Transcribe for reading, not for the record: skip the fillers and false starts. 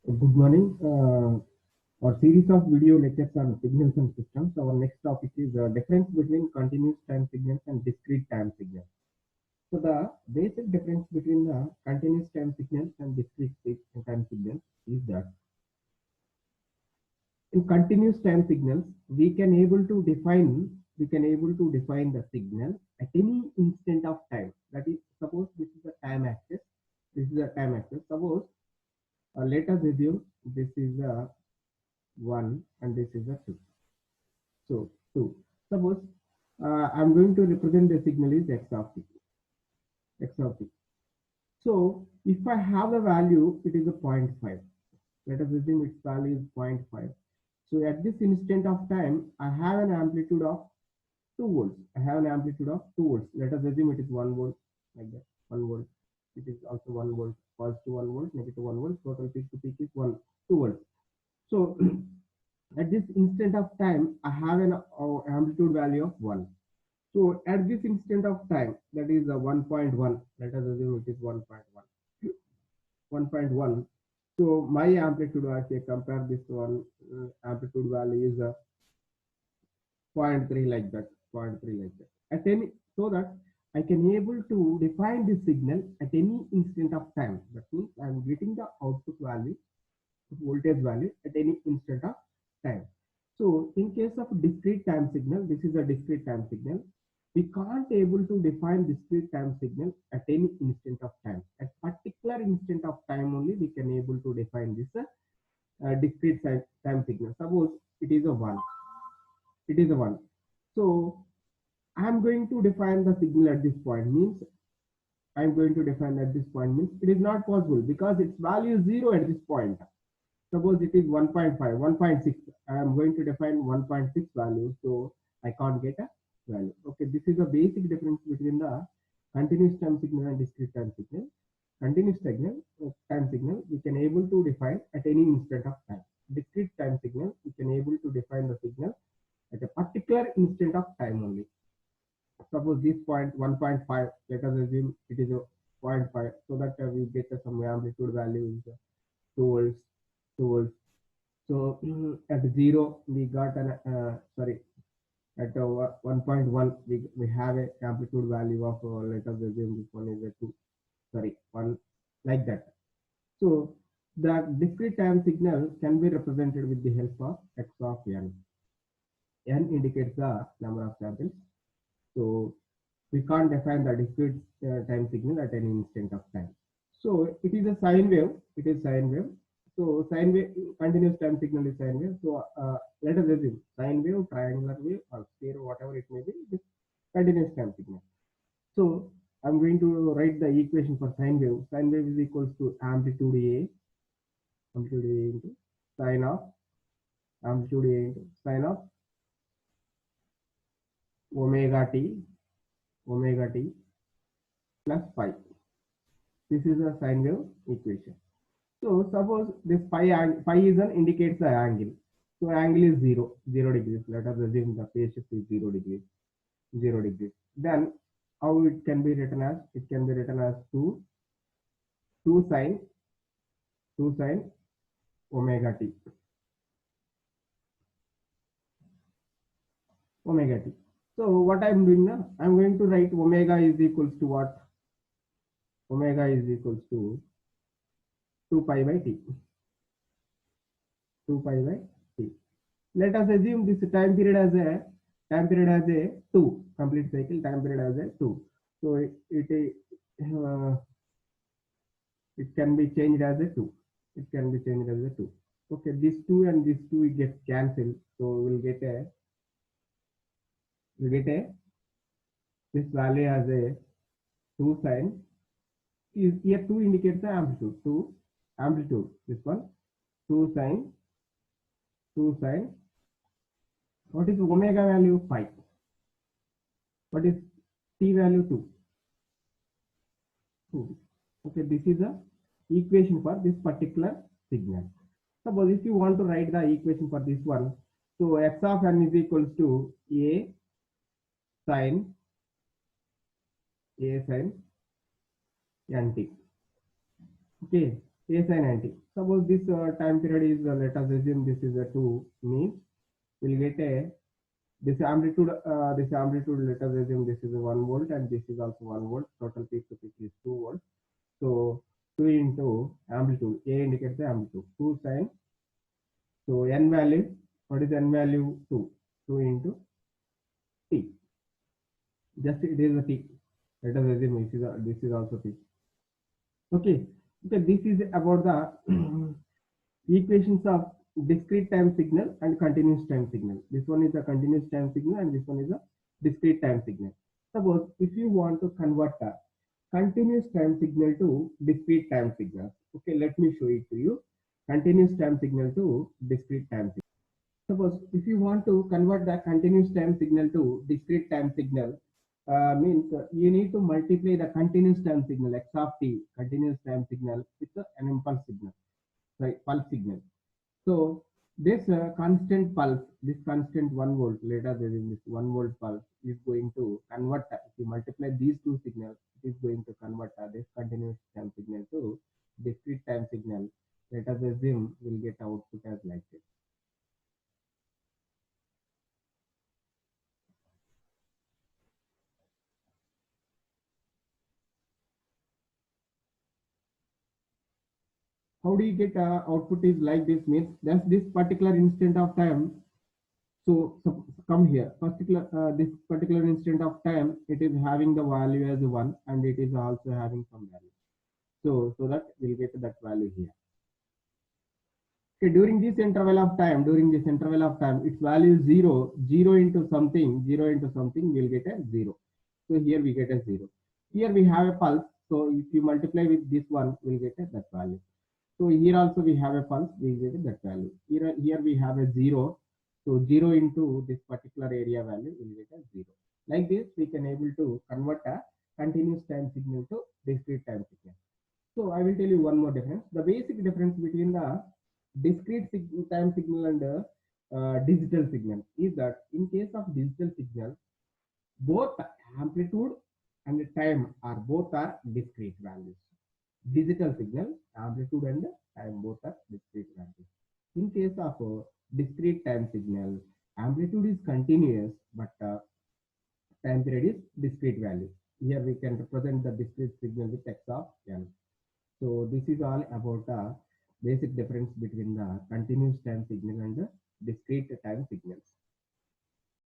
Good morning. Our series of video lectures on signals and systems. Our next topic is the difference between continuous time signals and discrete time signals. So the basic difference between the continuous time signals and discrete time signals is that in continuous time signals we can able to define the signal at any instant of time. That is, suppose this is a time axis. This is a time axis. Suppose let us assume this is a 1 and this is a 2. So 2. Suppose I'm going to represent the signal is x of t. X of t. So if I have a value, it is a zero point 0.5. Let us assume its value is 0.5. So at this instant of time, I have an amplitude of 2 volts. I have an amplitude of 2 volts. Let us assume it is 1 volt, like that. 1 volt. It is also 1 volt, positive 1 volt, negative 1 volt. Total peak to peak is 2 volts. So at this instant of time, I have an amplitude value of 1. So at this instant of time, that is 1.1. Let us assume it is 1.1. 1.1. So my amplitude, if I compare this one, amplitude value is 0.3 like that. 0.3 like that. At any, so that I can able to define this signal at any instant of time. That means I am getting the output value, voltage value at any instant of time. So in case of discrete time signal, this is a discrete time signal. We can't able to define discrete time signal at any instant of time. At particular instant of time only we can able to define this discrete time signal. Suppose it is a 1. It is a 1. So I am going to define the signal at this point. Means I am going to define at this point means it is not possible because its value is 0 at this point. Suppose it is 1.5, 1.6. I am going to define 1.6 value, so I can't get a value. Okay, this is a basic difference between the continuous time signal and discrete time signal. Continuous time signal, we can able to define at any instant of time. Discrete time signal, we can able to define the signal at a particular instant of time only. Suppose this point 1.5, let us assume it is a 0.5, so that we get some amplitude value is 2 volts, 2 volts. So at 0 we got an sorry, at 1.1 we have a amplitude value of let us assume this one is a 2, sorry, 1, like that. So the discrete time signal can be represented with the help of x of n. N indicates the number of samples. So we can't define the discrete time signal at any instant of time. So it is a sine wave. It is sine wave. So sine wave, continuous time signal is sine wave. So let us assume sine wave, triangular wave, or sphere, whatever it may be, it is continuous time signal. So I'm going to write the equation for sine wave. Sine wave is equals to amplitude A into sine of amplitude A into sine of omega t plus phi. This is a sine wave equation. So suppose this phi is an indicates the angle. So angle is 0 degrees. Let us assume the phase shift is 0 degrees. 0 degrees. Then how it can be written as? It can be written as 2 sine omega t. Omega t. So what I am doing now? I am going to write omega is equals to what? Omega is equals to 2 pi by t. 2 pi by t. Let us assume this time period as a 2, complete cycle time period as a 2. So it can be changed as a 2. It can be changed as a 2. Okay, this 2 and this 2 gets cancelled. So we'll get a this value as a 2 sine. Here 2 indicates the amplitude. 2 amplitude. This one 2 sine. What is omega value? 5. What is t value? 2. Okay, this is the equation for this particular signal. Suppose if you want to write the equation for this one, so x of n is equals to a sine nt. Okay, A sin 90. Suppose this time period is, let us assume this is a 2, means we'll get a, this amplitude, let us assume this is a 1 volt and this is also 1 volt. Total peak to peak is 2 volts. So 2 into amplitude, A indicates the amplitude, 2 sin. So n value, what is n value? 2. 2 into t. Just it is a t. Let us assume this is also t. Okay. Okay, this is about the equations of discrete time signal and continuous time signal. This one is a continuous time signal and this one is a discrete time signal. Suppose if you want to convert a continuous time signal to discrete time signal. Okay, let me show it to you. Continuous time signal to discrete time signal. Suppose if you want to convert the continuous time signal to discrete time signal, means you need to multiply the continuous time signal x of t, continuous time signal, with an impulse signal, right, pulse signal. So this constant pulse, this constant 1 volt, let us assume this 1 volt pulse is going to convert, if you multiply these two signals, it is going to convert this continuous time signal to discrete time signal. Let us assume we'll get output as like this. How do you get output is like this, means that's this particular instant of time. So come here, particular this particular instant of time, it is having the value as 1 and it is also having some value. So that we'll get that value here. Okay, during this interval of time, its value is 0, 0 into something, we'll get a 0. So here we get a 0. Here we have a pulse. So if you multiply with this one, we'll get a, that value. So here also we have a pulse, we get that value. Here we have a 0. So 0 into this particular area value, we'll get a 0. Like this, we can able to convert a continuous time signal to discrete time signal. So I will tell you one more difference. The basic difference between the discrete time signal and digital signal is that in case of digital signal, both amplitude and time are both are discrete values. Digital signal, amplitude and time both are discrete values. In case of discrete time signal, amplitude is continuous, but time period is discrete value. Here we can represent the discrete signal with x of n. So this is all about the basic difference between the continuous time signal and the discrete time signals.